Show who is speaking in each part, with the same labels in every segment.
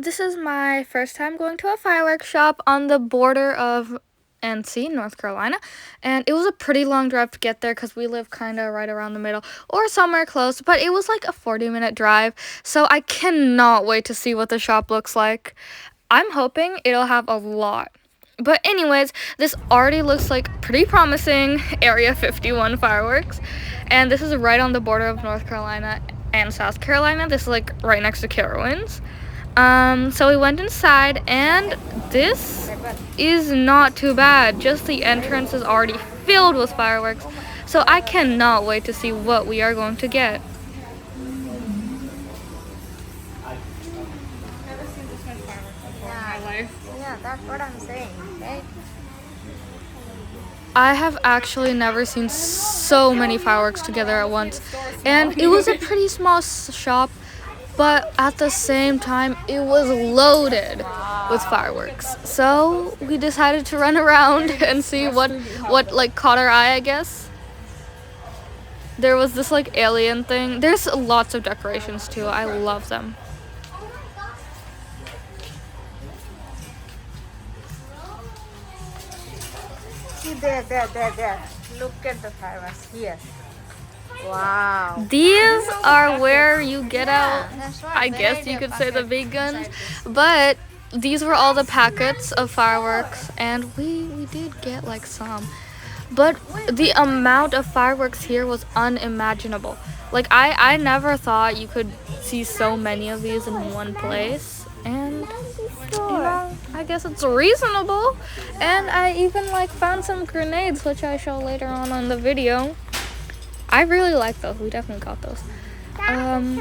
Speaker 1: This is my first time going to a fireworks shop on the border of NC, North Carolina, and it was a pretty long drive to get there because we live kind of right around the middle or somewhere close, but it was like a 40-minute drive, so I cannot wait to see what the shop looks like. I'm hoping it'll have a lot. But anyways, this already looks like pretty promising. Area 51 fireworks, and this is right on the border of North Carolina and South Carolina. This is like right next to Carowinds. So we went inside, and this is not too bad. Just the entrance is already filled with fireworks, so I cannot wait to see what we are going to get.
Speaker 2: Never seen this much fireworks before in my life.
Speaker 3: Yeah, that's what I'm saying, right?
Speaker 1: I have actually never seen so many fireworks together at once, and it was a pretty small shop, but at the same time it was loaded with fireworks. So we decided to run around and see what like caught our eye, I guess. There was this like alien thing. There's lots of decorations too. I love them.
Speaker 3: See there. Look at the fireworks here. Wow.
Speaker 1: These are where you get out,
Speaker 3: That's right.
Speaker 1: I guess you could say, the big guns, but these were all the packets of fireworks, and we did get like some, but the amount of fireworks here was unimaginable. Like I never thought you could see so many of these in one place, and you know, I guess it's reasonable. And I even like found some grenades, which I show later on in the video. I really like those. We definitely got those. And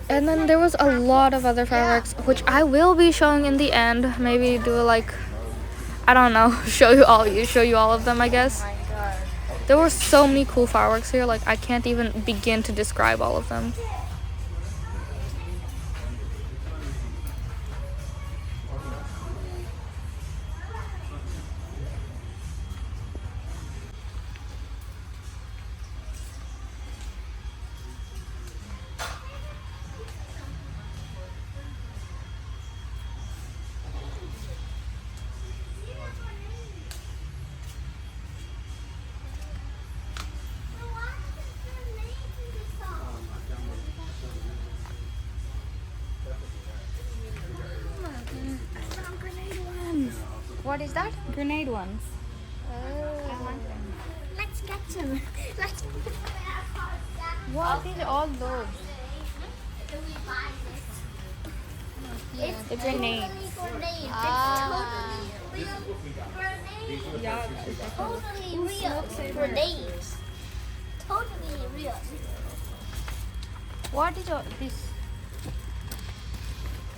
Speaker 1: then there was a lot of other fireworks, which I will be showing in the end. Maybe do like, I don't know, show you all of them, I guess.
Speaker 3: Oh my God.
Speaker 1: There were so many cool fireworks here. Like I can't even begin to describe all of them.
Speaker 3: What is that?
Speaker 1: Grenade ones.
Speaker 3: Let's get some. Let's.
Speaker 1: What is all those?
Speaker 3: It's
Speaker 1: The grenades.
Speaker 3: Grenades.
Speaker 1: Ah.
Speaker 3: It's totally real. Grenades. Totally real.
Speaker 1: What is all this?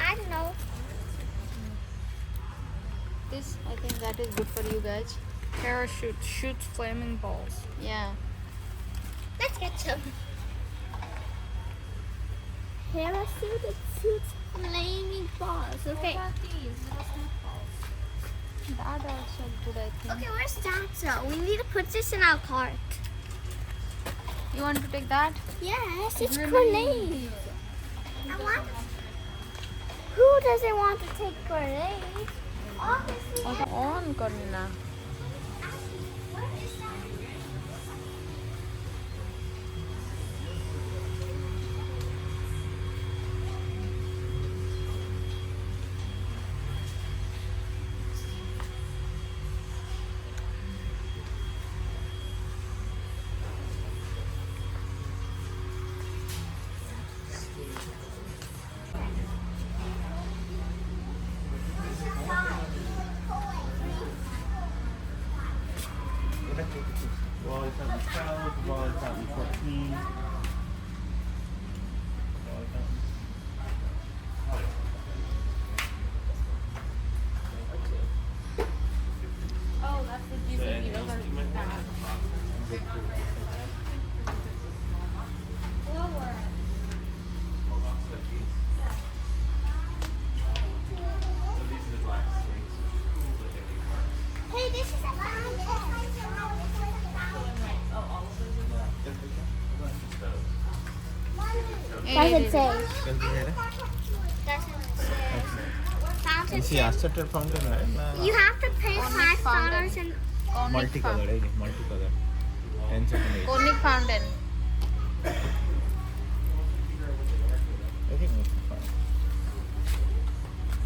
Speaker 3: I don't know.
Speaker 1: This, I think that is good for you guys. Parachute shoots flaming balls. Yeah.
Speaker 3: Let's get some. Parachute that shoots flaming balls. Okay.
Speaker 1: That also good, I think.
Speaker 3: Okay, where's that? So we need to put this in our cart.
Speaker 1: You want to take that?
Speaker 3: Yes, it's
Speaker 1: Grenade.
Speaker 3: grenades. I want. Who doesn't want to take grenades? Obviously.
Speaker 1: On Karina.
Speaker 3: What is that?
Speaker 4: Wally Fountain 12, Wally Fountain 14. Wally Fountain.
Speaker 2: Oh, that's the DVD. Those are bad.
Speaker 3: Hey, this is a Does it say?
Speaker 4: Can you hear it?
Speaker 3: Doesn't say. to
Speaker 4: See, acetate fountain, right?
Speaker 3: you have to pay $5 and
Speaker 4: Multicolor, right? Multicolor. 10 second each.
Speaker 2: Conic fountain.
Speaker 4: I think it's fine.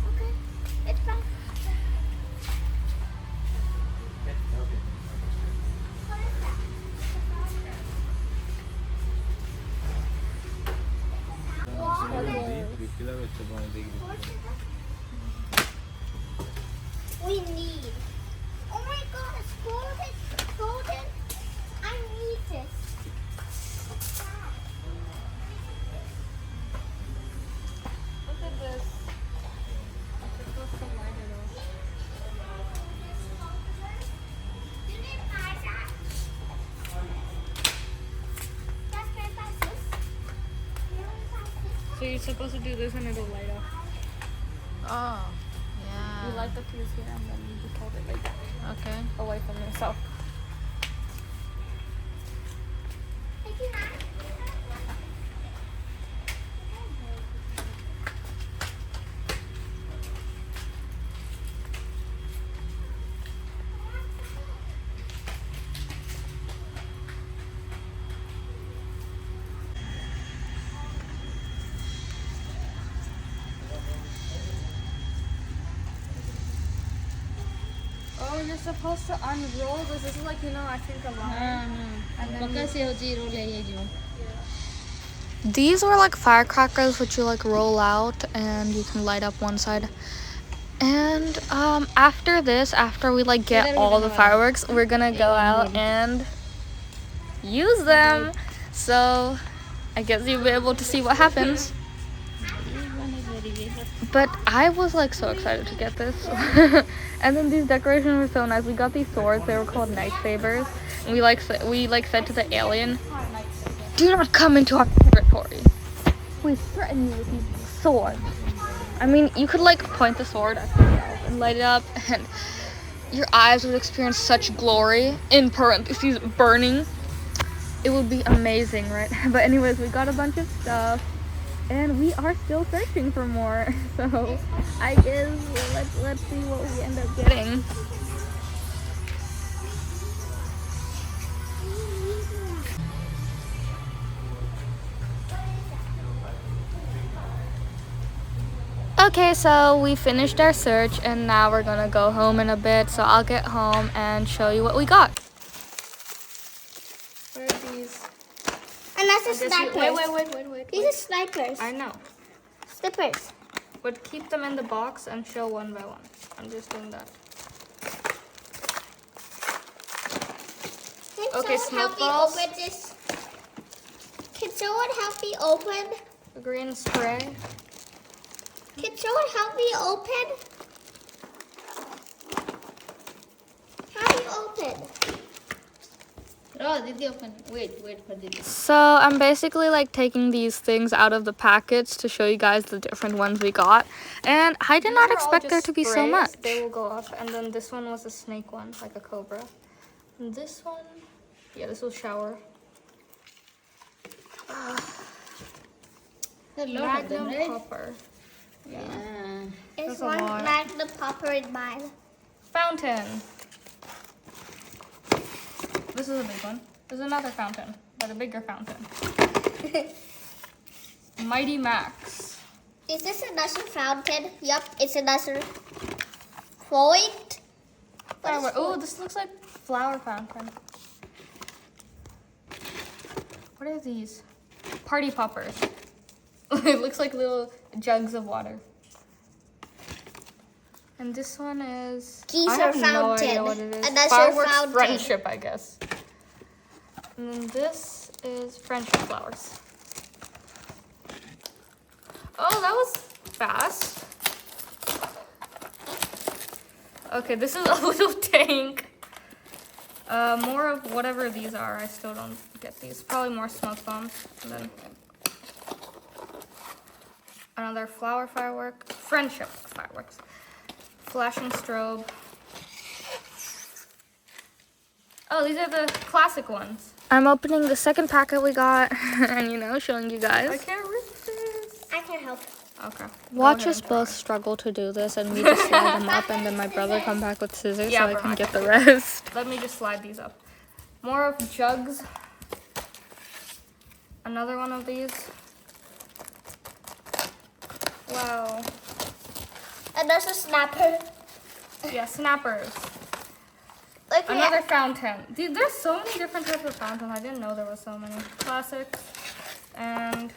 Speaker 3: okay. It's fine. What is that? We need. Oh my god, it's golden. Golden. I need this.
Speaker 2: Look at this. It's supposed to light it up.
Speaker 3: You need my that. That's my this. You know this?
Speaker 2: So you're supposed to do this and it'll light up.
Speaker 1: Oh,
Speaker 2: You
Speaker 1: yeah.
Speaker 2: light the fuse here and then you just hold it like that
Speaker 1: Okay.
Speaker 2: away from yourself.
Speaker 3: Thank you, Mom.
Speaker 2: Oh, you're supposed to unroll this. This is like, I think a line. And then
Speaker 1: These were like firecrackers, which you like roll out and you can light up one side. And after this, after we like get all the fireworks, we're gonna go out and use them. So I guess you'll be able to see what happens. But I was like so excited to get this. And then these decorations were so nice. We got these swords. They were called night sabers. And we said to the alien, "Do not come into our territory. We threaten you with these swords." I mean, you could like point the sword at yourself and light it up, and your eyes would experience such glory, in parentheses, burning. It would be amazing, right? But anyways, we got a bunch of stuff, and we are still searching for more. So I guess let's see what we end up getting. Okay, so we finished our search and now we're gonna go home in a bit. So I'll get home and show you what we got.
Speaker 2: What are these?
Speaker 3: And that's a snipers.
Speaker 2: Wait.
Speaker 3: These are snipers.
Speaker 2: I know.
Speaker 3: Slippers.
Speaker 2: But keep them in the box and show one by one. I'm just doing that.
Speaker 3: Can
Speaker 2: Okay,
Speaker 3: someone
Speaker 2: smoke
Speaker 3: help
Speaker 2: balls.
Speaker 3: me open this? Can someone help me open?
Speaker 2: Green spray.
Speaker 3: Can someone help me open? How do you open?
Speaker 5: Oh, Didi open. Wait for Didi.
Speaker 1: So I'm basically like taking these things out of the packets to show you guys the different ones we got. And I did not
Speaker 2: These are all
Speaker 1: expect there
Speaker 2: just
Speaker 1: to be so
Speaker 2: sprays.
Speaker 1: much.
Speaker 2: They will go up. And then this one was a snake one, like a cobra. And this one, yeah, this was shower.
Speaker 5: There are a lot of them,
Speaker 2: Magnum
Speaker 5: right?
Speaker 2: popper.
Speaker 5: Yeah.
Speaker 3: It's
Speaker 2: That's a
Speaker 3: one
Speaker 2: lot.
Speaker 3: Magnum popper in mine.
Speaker 2: Fountain. This is a big one. There's another fountain, but a bigger fountain. Mighty Max.
Speaker 3: Is this another fountain? Yup, it's another point.
Speaker 2: Oh, this looks like flower fountain. What are these? Party poppers. It looks like little jugs of water. And this one is...
Speaker 3: Geese
Speaker 2: I have
Speaker 3: or
Speaker 2: no
Speaker 3: fountain.
Speaker 2: idea what it is.
Speaker 3: Another
Speaker 2: Fireworks
Speaker 3: fountain.
Speaker 2: friendship, I guess. And then this is friendship flowers. Oh, that was fast. Okay, this is a little tank. More of whatever these are. I still don't get these. Probably more smoke bombs. And then another flower firework. Friendship fireworks. Flashing strobe. Oh, these are the classic ones.
Speaker 1: I'm opening the second packet we got and showing you
Speaker 2: I
Speaker 1: guys.
Speaker 2: can't rip this.
Speaker 3: I can help.
Speaker 2: Okay.
Speaker 1: Watch us both struggle to do this, and we just slide them up, and then my brother come back with scissors
Speaker 2: Yeah,
Speaker 1: so I
Speaker 2: bro,
Speaker 1: can
Speaker 2: I
Speaker 1: get
Speaker 2: can
Speaker 1: the
Speaker 2: do that.
Speaker 1: rest.
Speaker 2: Let me just slide these up. More of jugs. Another one of these. Wow.
Speaker 3: And there's a snapper.
Speaker 2: Yeah, snappers.
Speaker 3: Like
Speaker 2: Another fountain. Dude, there's so many different types of fountains. I didn't know there was so many. Classics. And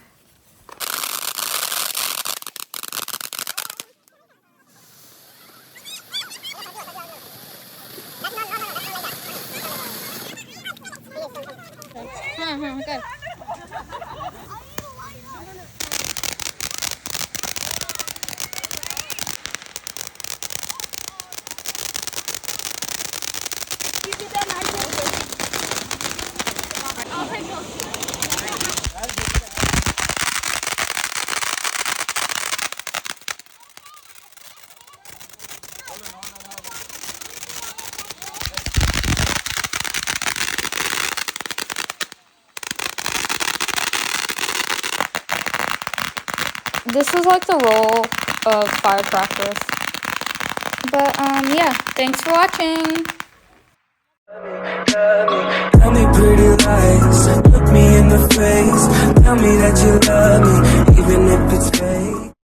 Speaker 5: Good.
Speaker 1: This is like the roll of firecrackers. But yeah, thanks for watching.
Speaker 6: Tell me pretty lies, look me in the face. Tell me that you love me, even if it's fake.